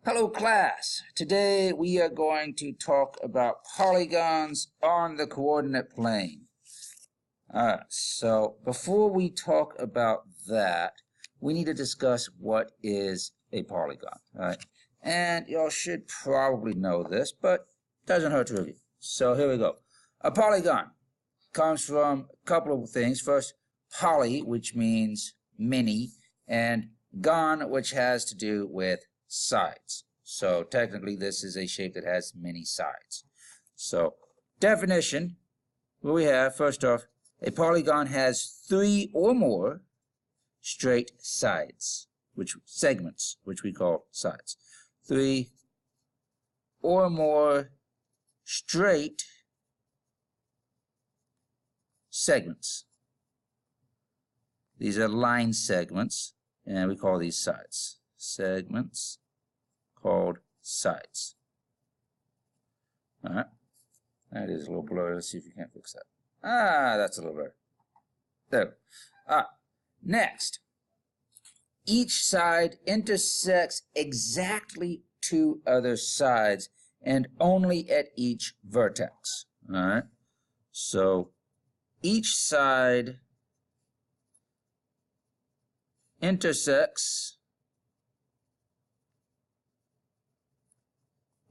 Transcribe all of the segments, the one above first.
Hello class, today we are going to talk about polygons on the coordinate plane. So before we talk about that, we need to discuss what is a polygon, right? And y'all should probably know this, but it doesn't hurt to review. So here we go. A polygon comes from a couple of things. First, poly, which means many, and gon, which has to do with sides. So technically this is a shape that has many sides. So definition, what we have, first off, a polygon has 3 or more straight sides, segments, which we call sides. 3 or more straight segments. These are line segments, and we call these sides. Segments called sides. All right, that is a little blurry. Let's see if you can't fix that. That's a little better. There. Next, each side intersects exactly 2 other sides and only at each vertex. All right, so each side intersects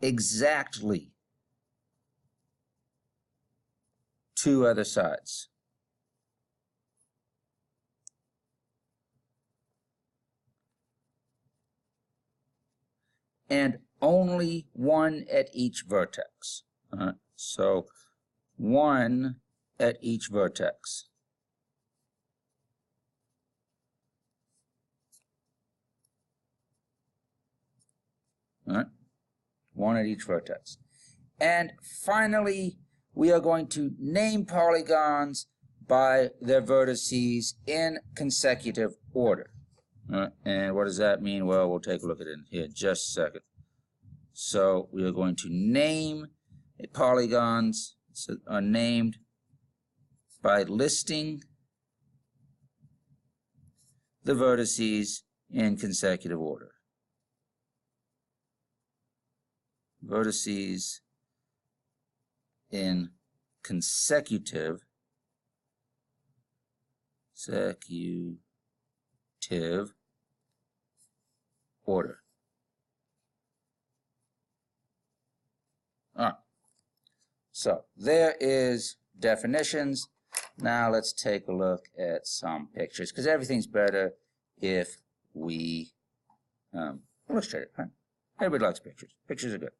exactly 2 other sides. And only 1 at each vertex. So 1 at each vertex. All right. 1 at each vertex. And finally, we are going to name polygons by their vertices in consecutive order. And what does that mean? Well, we'll take a look at it in here in just a second. So we are going to name polygons are named by listing the vertices in consecutive order. Vertices in consecutive order. All right. So there is definitions. Now let's take a look at some pictures, because everything's better if we illustrate it. Right? Everybody likes pictures. Pictures are good.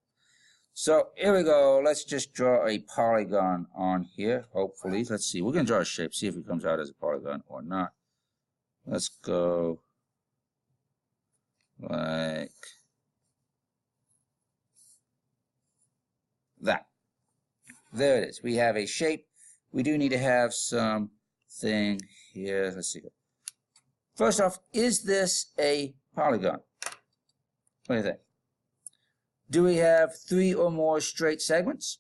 So here we go. Let's just draw a polygon on here, hopefully. Let's see. We're going to draw a shape, see if it comes out as a polygon or not. Let's go like that. There it is. We have a shape. We do need to have something here. Let's see. First off, is this a polygon? What do you think? Do we have 3 or more straight segments?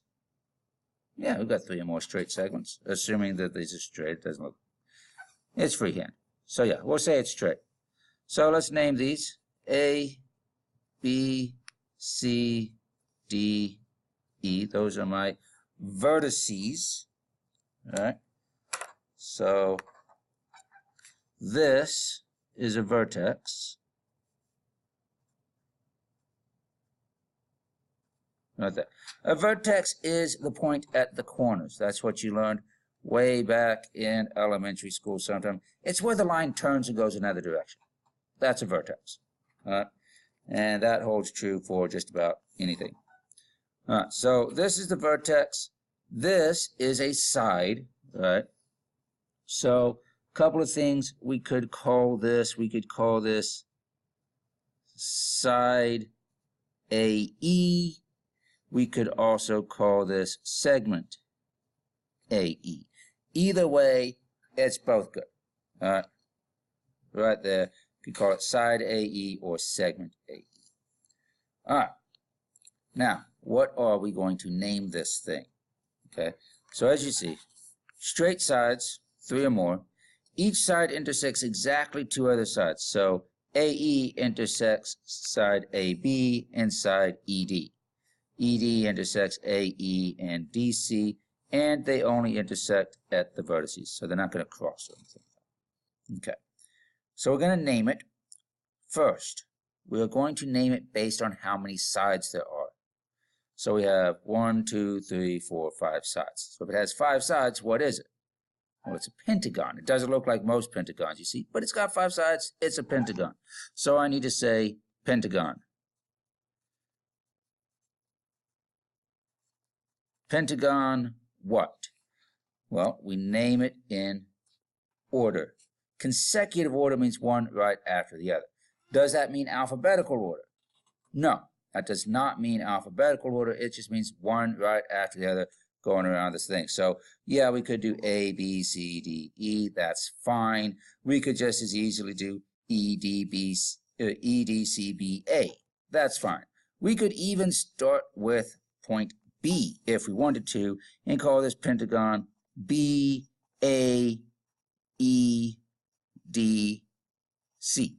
Yeah, we've got 3 or more straight segments, assuming that these are straight. It doesn't look... It's freehand. So yeah, we'll say it's straight. So let's name these A, B, C, D, E. Those are my vertices. All right. So this is a vertex. Right there. A vertex is the point at the corners. That's what you learned way back in elementary school sometime. It's where the line turns and goes another direction. That's a vertex. And that holds true for just about anything. So this is the vertex. This is a side, right? So a couple of things we could call this. We could call this side AE. We could also call this segment AE. Either way, it's both good. All right, right there. You could call it side AE or segment AE. All right. Now, what are we going to name this thing? Okay. So as you see, straight sides, 3 or more. Each side intersects exactly 2 other sides. So AE intersects side AB inside ED. ED intersects AE and DC, and they only intersect at the vertices, so they're not going to cross or anything. Okay, so we're going to name it. First, we are going to name it based on how many sides there are. So we have 1, 2, 3, 4, 5 sides. So if it has 5 sides, what is it? Well, it's a pentagon. It doesn't look like most pentagons, you see, but it's got 5 sides. It's a pentagon. So I need to say pentagon. Pentagon what? Well, we name it in order. Consecutive order means one right after the other. Does that mean alphabetical order? No, that does not mean alphabetical order. It just means one right after the other going around this thing. So yeah, we could do A, B, C, D, E. That's fine. We could just as easily do E, D, B, E, D, C, B, A. That's fine. We could even start with point B if we wanted to and call this pentagon B, A, E, D, C.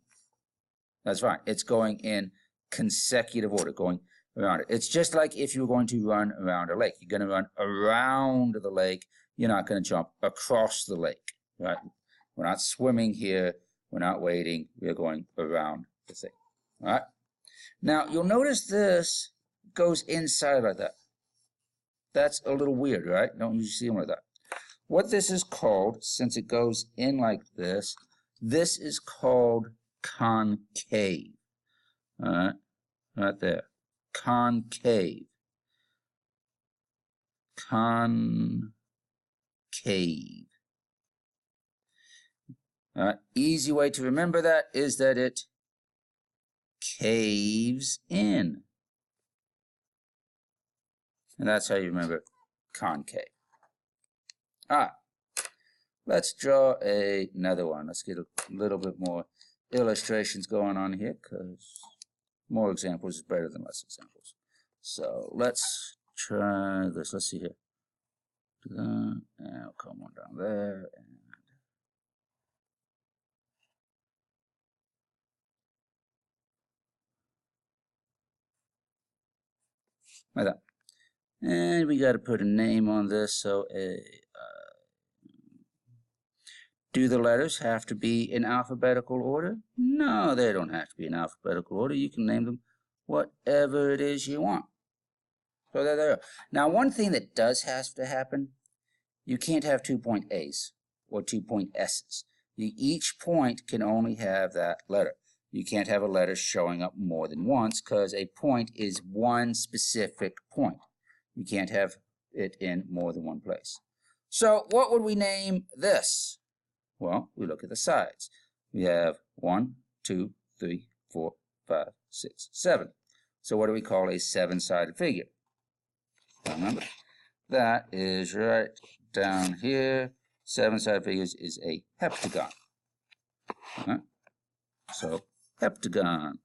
That's fine. It's going in consecutive order, going around it. It's just like if you're going to run around a lake. You're going to run around the lake. You're not going to jump across the lake, right? We're not swimming here. We're not wading. We're going around the thing, all right? Now, you'll notice this goes inside like that. That's a little weird, right? Don't usually see them like that. What this is called, since it goes in like this is called concave. All right, right there. Concave. Concave. All right, easy way to remember that is that it caves in. And that's how you remember concave. All right, let's draw another one. Let's get a little bit more illustrations going on here because more examples is better than less examples. So let's try this. Let's see here. And I'll come on down there. And like that. And we got to put a name on this. So do the letters have to be in alphabetical order? No, they don't have to be in alphabetical order. You can name them whatever it is you want. So there they are. Now, one thing that does have to happen, you can't have 2 point A's or 2 point S's. Each point can only have that letter. You can't have a letter showing up more than once because a point is one specific point. You can't have it in more than one place. So what would we name this? Well, we look at the sides. We have 1, 2, 3, 4, 5, 6, 7. So what do we call a 7-sided figure? Remember, that is right down here. 7-sided figures is a heptagon. So heptagon.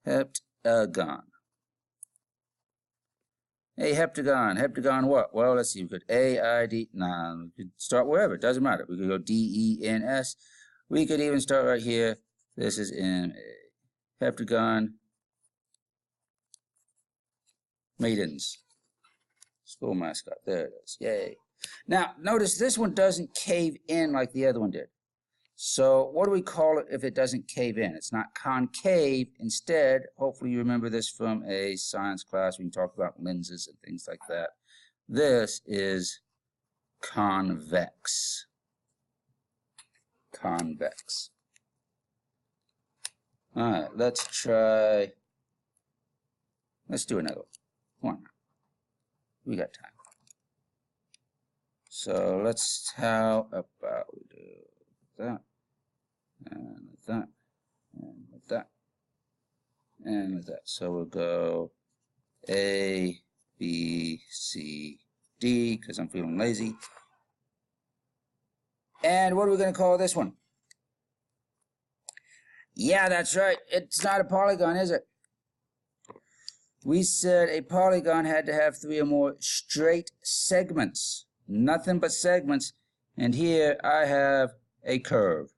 Heptagon. A heptagon. Heptagon what? Well, let's see. We could A, I, D. Nah, we could start wherever. It doesn't matter. We could go D, E, N, S. We could even start right here. This is in a heptagon. Maidens. School mascot. There it is. Yay. Now, notice this one doesn't cave in like the other one did. So what do we call it if it doesn't cave in? It's not concave. Instead, hopefully you remember this from a science class when you talk about lenses and things like that. This is convex. Convex. All right, let's try. Let's do another one. We got time. So let's, how about we do that, and with that, and with that, and with that. So we'll go A, B, C, D, because I'm feeling lazy. And what are we going to call this one? Yeah, that's right. It's not a polygon, is it? We said a polygon had to have 3 or more straight segments. Nothing but segments. And here I have a curve.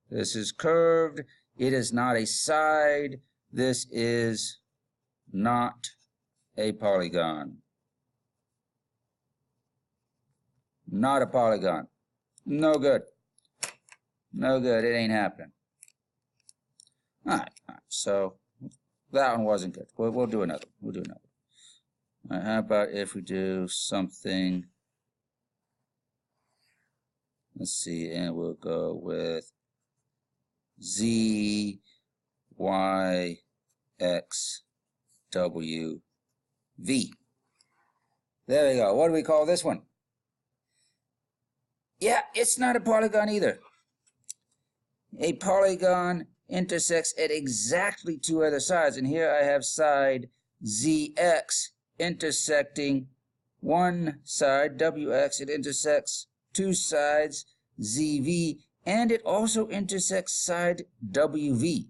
This is curved. It is not a side. This is not a polygon. Not a polygon. No good. No good. It ain't happening. All right. So that one wasn't good. We'll do another. We'll do another. All right, how about if we do something? Let's see, and we'll go with Z, Y, X, W, V. There we go. What do we call this one? Yeah, it's not a polygon either. A polygon intersects at exactly two other sides, and here I have side ZX intersecting one side, WX. It intersects two sides, ZV, and it also intersects side WV.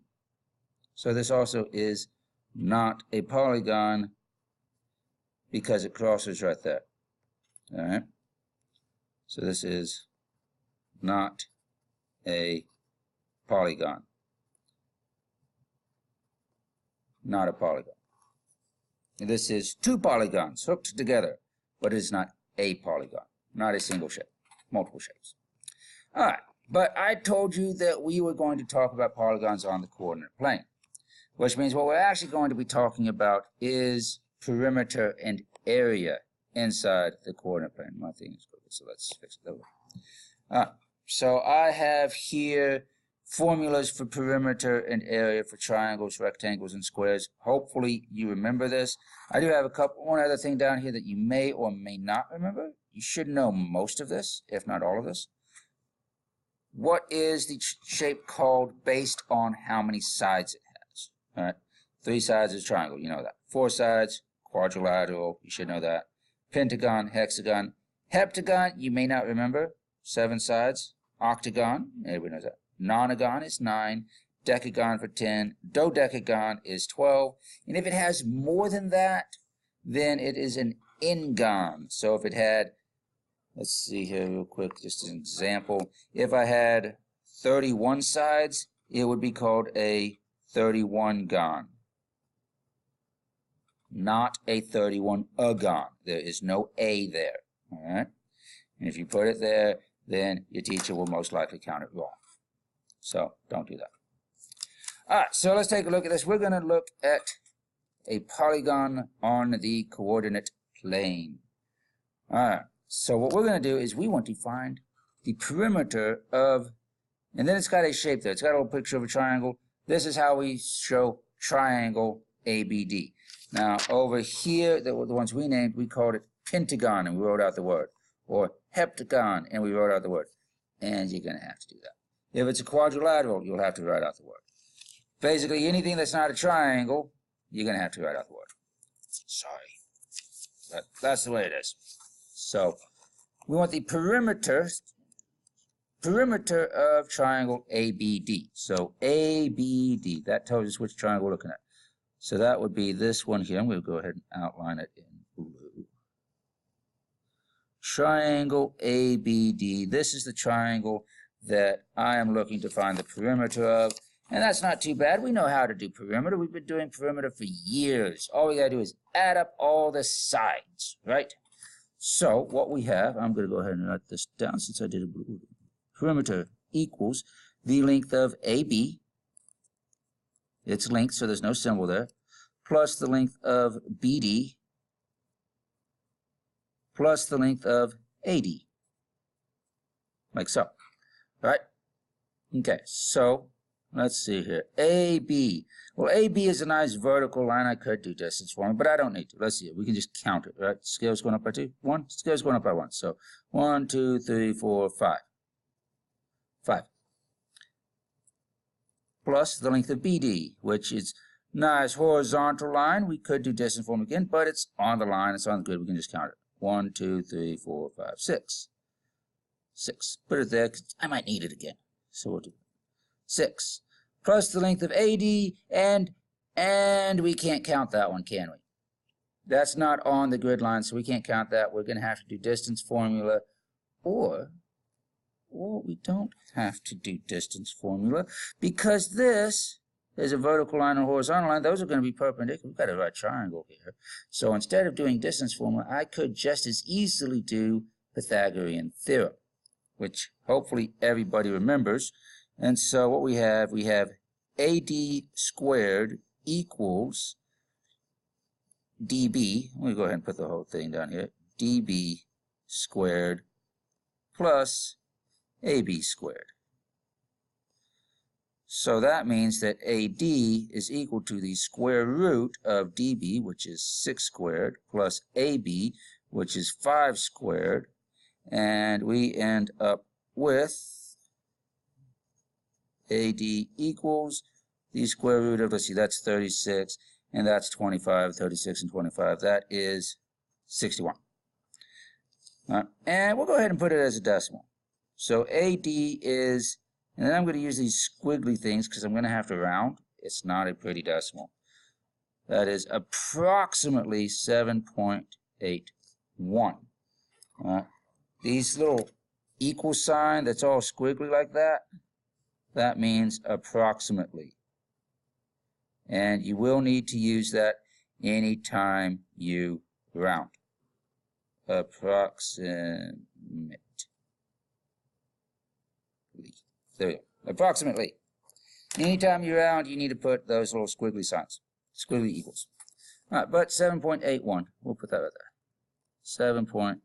So this also is not a polygon because it crosses right there. All right. So this is not a polygon. Not a polygon. And this is two polygons hooked together, but it is not a polygon. Not a single shape. Multiple shapes. All right. But I told you that we were going to talk about polygons on the coordinate plane, which means what we're actually going to be talking about is perimeter and area inside the coordinate plane. My thing is crooked, so let's fix it that way. So I have here formulas for perimeter and area for triangles, rectangles, and squares. Hopefully you remember this. I do have one other thing down here that you may or may not remember. You should know most of this, if not all of this. What is the shape called based on how many sides it has? All right, 3 sides is triangle, you know that. 4 sides, quadrilateral, you should know that. Pentagon, hexagon, heptagon, you may not remember. 7 sides. Octagon, everybody knows that. Nonagon is 9. Decagon for 10. Dodecagon is 12. And if it has more than that, then it is an n-gon. So if it had, let's see here real quick, just as an example. If I had 31 sides, it would be called a 31-gon. Not a 31-agon. There is no A there. All right? And if you put it there, then your teacher will most likely count it wrong. So don't do that. All right, so let's take a look at this. We're going to look at a polygon on the coordinate plane. All right, so what we're going to do is we want to find the perimeter of, and then it's got a shape there. It's got a little picture of a triangle. This is how we show triangle ABD. Now, over here, the ones we named, we called it pentagon, and we wrote out the word. Or heptagon, and we wrote out the word. And you're going to have to do that. If it's a quadrilateral, you'll have to write out the word. Basically, anything that's not a triangle, you're going to have to write out the word. Sorry. But that's the way it is. So, we want the perimeter of triangle ABD. So, ABD, that tells us which triangle we're looking at. So, that would be this one here. I'm going to go ahead and outline it in blue. Triangle ABD. This is the triangle that I am looking to find the perimeter of. And that's not too bad. We know how to do perimeter. We've been doing perimeter for years. All we got to do is add up all the sides, right? So what we have, I'm going to go ahead and write this down since I did a blue. Perimeter equals the length of AB. Its length, so there's no symbol there, plus the length of BD, plus the length of AD, like so, right? Okay, so let's see here, AB. Well, AB is a nice vertical line. I could do distance for me, but I don't need to. Let's see it. We can just count it, right? Scale's going up by 2, 1. Scale's going up by 1. So 1, 2, 3, 4, 5. 5. Plus the length of BD, which is nice horizontal line. We could do distance form again, but it's on the line. It's on the grid. We can just count it. 1, 2, 3, 4, 5, 6. 6. Put it there, 'cause I might need it again. So we'll do 6. Plus the length of AD, and we can't count that one, can we? That's not on the grid line, so we can't count that. We're going to have to do distance formula, or Or we don't have to do distance formula because this is a vertical line and a horizontal line. Those are going to be perpendicular. We've got a right triangle here. So instead of doing distance formula, I could just as easily do Pythagorean theorem, which hopefully everybody remembers. And so what we have AD squared equals DB. Let me go ahead and put the whole thing down here. DB squared plus AB squared. So that means that AD is equal to the square root of DB, which is 6 squared, plus AB, which is 5 squared. And we end up with AD equals the square root of, let's see, that's 36, and that's 25, 36 and 25. That is 61. And we'll go ahead and put it as a decimal. So AD is, and then I'm going to use these squiggly things because I'm going to have to round. It's not a pretty decimal. That is approximately 7.81. These little equal sign that's all squiggly like that, that means approximately. And you will need to use that anytime you round. Approximate. There we go. Approximately. Anytime you round, you need to put those little squiggly signs. Squiggly equals. All right, but 7.81. We'll put that right there. 7.81.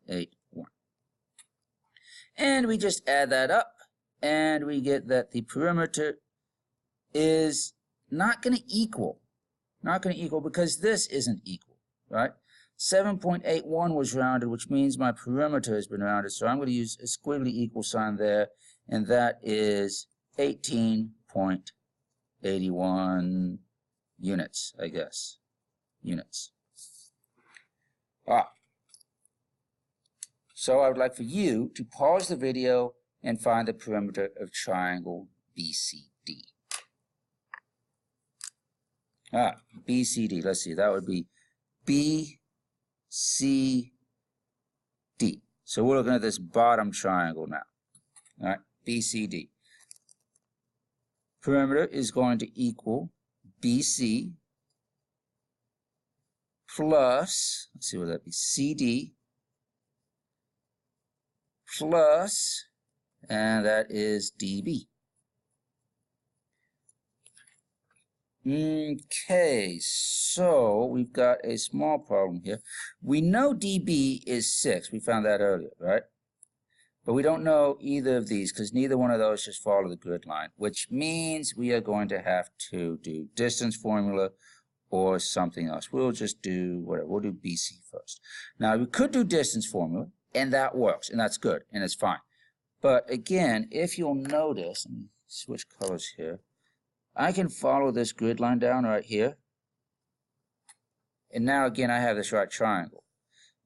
And we just add that up, and we get that the perimeter is not going to equal. Not going to equal because this isn't equal, right? 7.81 was rounded, which means my perimeter has been rounded. So I'm going to use a squiggly equal sign there, and that is 18.81 units, I guess. Units. So I would like for you to pause the video and find the perimeter of triangle BCD. BCD, let's see, that would be BCD. So we're looking at this bottom triangle now. All right, BCD. Perimeter is going to equal BC plus, let's see what that be, CD plus, and that is DB. Okay, so we've got a small problem here. We know DB is 6. We found that earlier, right? But we don't know either of these because neither one of those just follow the grid line, which means we are going to have to do distance formula or something else. We'll just do whatever. We'll do BC first. Now, we could do distance formula, and that works, and that's good, and it's fine. But again, if you'll notice, let me switch colors here. I can follow this grid line down right here. And now again, I have this right triangle.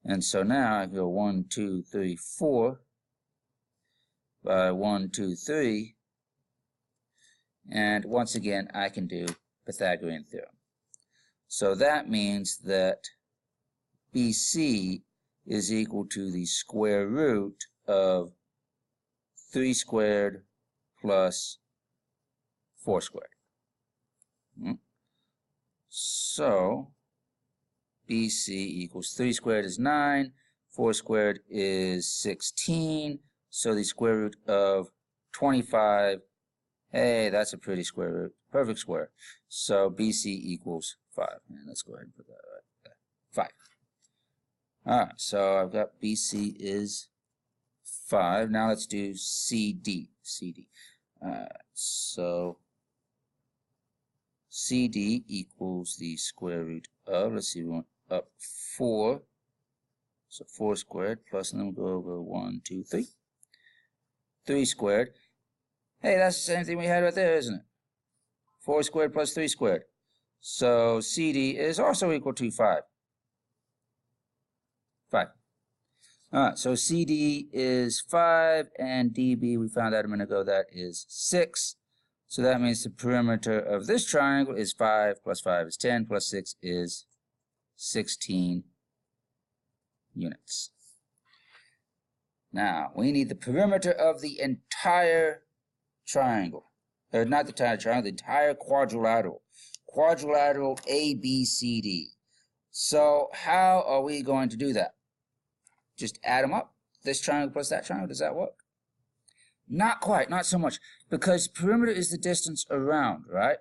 And so now I go 1, 2, 3, 4 by 1, 2, 3. And once again, I can do Pythagorean theorem. So that means that BC is equal to the square root of 3 squared plus 4 squared. So BC equals 3 squared is 9, 4 squared is 16, so the square root of 25, hey, that's a pretty square root, perfect square. So BC equals 5. And let's go ahead and put that right there, 5. All right, so I've got BC is 5. Now let's do CD. So CD equals the square root of, let's see, we went up 4. So 4 squared plus, and then we'll go over 1, 2, 3. 3 squared. Hey, that's the same thing we had right there, isn't it? 4 squared plus 3 squared. So CD is also equal to 5. 5. All right, so CD is 5, and DB, we found out a minute ago, that is 6. So that means the perimeter of this triangle is 5 plus 5 is 10 plus 6 is 16 units. Now, we need the perimeter of the entire triangle. Or not the entire triangle, the entire quadrilateral. Quadrilateral ABCD. So how are we going to do that? Just add them up. This triangle plus that triangle, does that work? Not quite, not so much. Because perimeter is the distance around, right?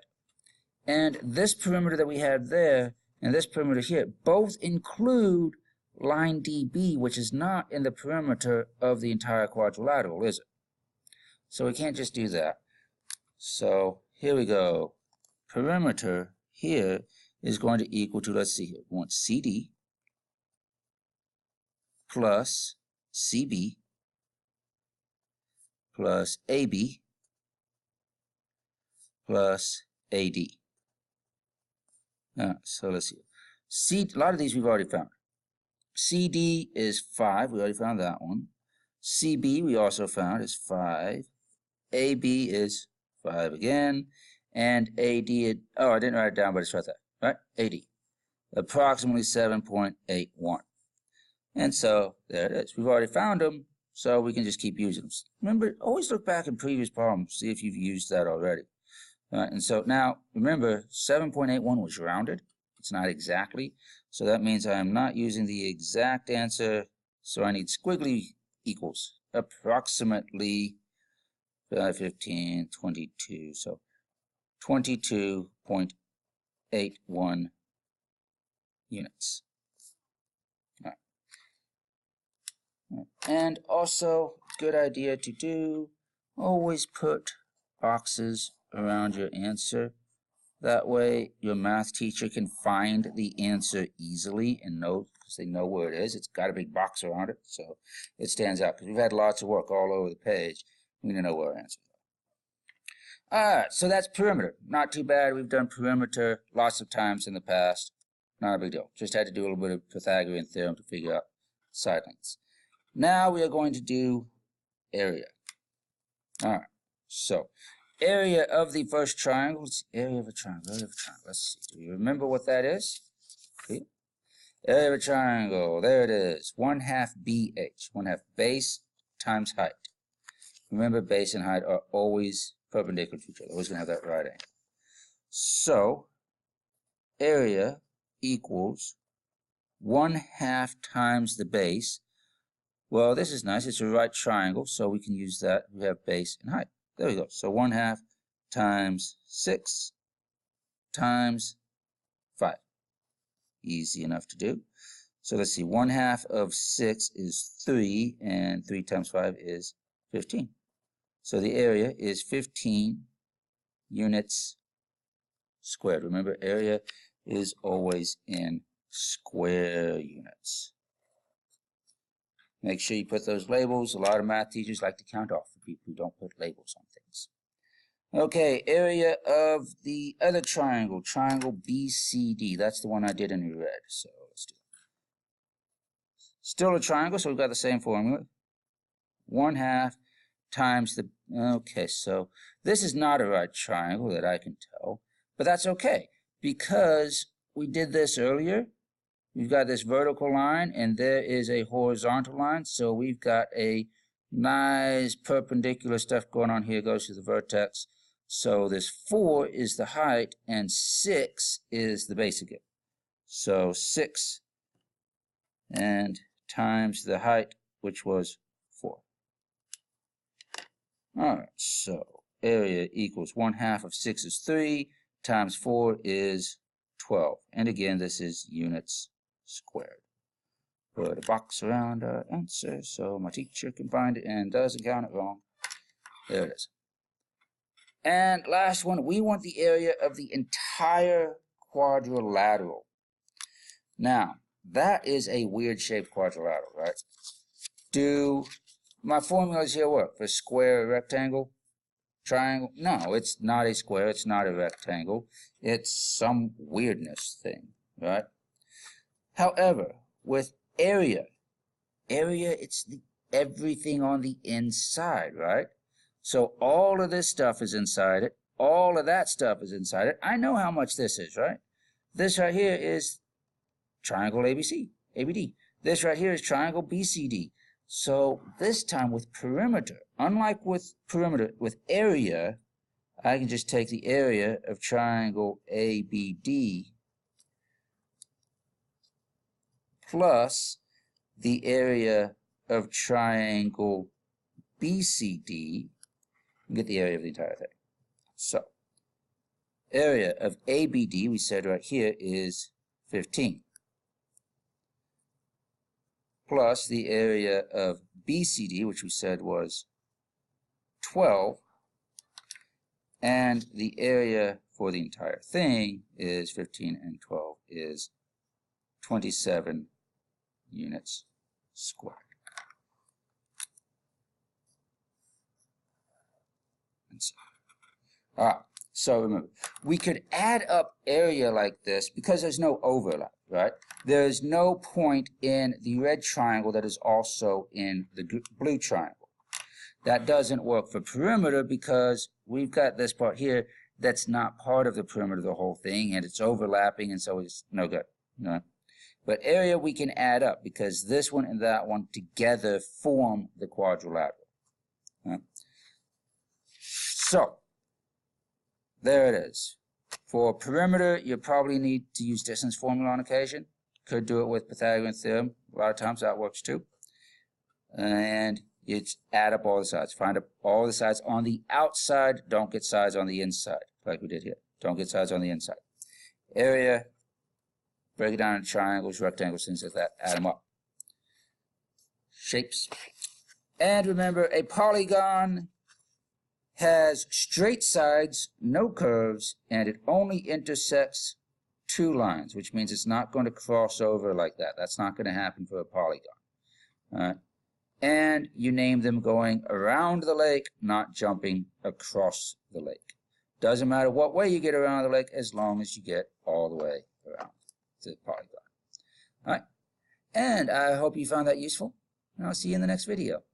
And this perimeter that we have there and this perimeter here both include line DB, which is not in the perimeter of the entire quadrilateral, is it? So we can't just do that. So here we go. Perimeter here is going to equal to, let's see here, we want CD plus CB plus AB plus AD. So let's see. A lot of these we've already found. CD is 5. We already found that one. CB we also found is 5. AB is 5 again. And AD, oh, I didn't write it down, but it's right there. Right? AD. Approximately 7.81. And so there it is. We've already found them, so we can just keep using them. Remember, always look back in previous problems, see if you've used that already. And so now, remember, 7.81 was rounded. It's not exactly. So that means I am not using the exact answer. So I need squiggly equals. Approximately 15, 22. So 22.81 units. And also, good idea to do, always put boxes around your answer. That way your math teacher can find the answer easily and know, because they know where it is. It's got a big box around it, so it stands out. Because we've had lots of work all over the page. We need to know where our answers are. Alright, so that's perimeter. Not too bad. We've done perimeter lots of times in the past. Not a big deal. Just had to do a little bit of Pythagorean theorem to figure out side lengths. Now we are going to do area. Alright, so area of the first triangle. Area of a triangle. Area of a triangle. Let's see. Do you remember what that is? Okay. Area of a triangle. There it is. 1/2 BH. 1/2 base times height. Remember, base and height are always perpendicular to each other. Always going to have that right angle. So, area equals 1/2 times the base. Well, this is nice. It's a right triangle, so we can use that. We have base and height. There we go. So 1/2 times 6 times 5. Easy enough to do. So let's see. 1/2 of 6 is 3, and 3 times 5 is 15. So the area is 15 units squared. Remember, area is always in square units. Make sure you put those labels. A lot of math teachers like to count off for people who don't put labels on things. Okay, area of the other triangle, triangle BCD. That's the one I did in red. So let's do it. Still a triangle, so we've got the same formula. 1/2 times the, okay, so this is not a right triangle that I can tell, but that's okay, because we did this earlier. We've got this vertical line, and there is a horizontal line, so we've got a nice perpendicular stuff going on here, goes to the vertex. So this 4 is the height, and 6 is the base again. So 6 and times the height, which was 4. Alright, so area equals 1/2 of 6 is 3, times 4 is 12. And again, this is units squared. Put a box around our answer so my teacher can find it and doesn't count it wrong. There it is. And last one, we want the area of the entire quadrilateral. Now, that is a weird shaped quadrilateral, right? Do my formulas here work for square, rectangle, triangle? No, it's not a square, it's not a rectangle. It's some weirdness thing, right? However, with area, it's everything on the inside, right? So all of this stuff is inside it. All of that stuff is inside it. I know how much this is, right? This right here is triangle ABC, ABD. This right here is triangle BCD. So this time with perimeter, unlike with perimeter, with area, I can just take the area of triangle ABD plus the area of triangle BCD and get the area of the entire thing. So area of ABD, we said right here, is 15. Plus the area of BCD, which we said was 12. And the area for the entire thing is 15 and 12 is 27 units squared. And so, all right. So remember, we could add up area like this because there's no overlap, right? There's no point in the red triangle that is also in the blue triangle. That doesn't work for perimeter because we've got this part here that's not part of the perimeter of the whole thing, and it's overlapping, and so it's no good. No. But area we can add up because this one and that one together form the quadrilateral. Right? So there it is. For perimeter, you probably need to use distance formula on occasion. Could do it with Pythagorean theorem. A lot of times that works too. And you just add up all the sides. Find up all the sides on the outside. Don't get sides on the inside, like we did here. Don't get sides on the inside. Area, break it down into triangles, rectangles, things like that. Add them up. Shapes. And remember, a polygon has straight sides, no curves, and it only intersects two lines, which means it's not going to cross over like that. That's not going to happen for a polygon. All right? And you name them going around the lake, not jumping across the lake. Doesn't matter what way you get around the lake as long as you get all the way around the polygon. All right. And I hope you found that useful, and I'll see you in the next video.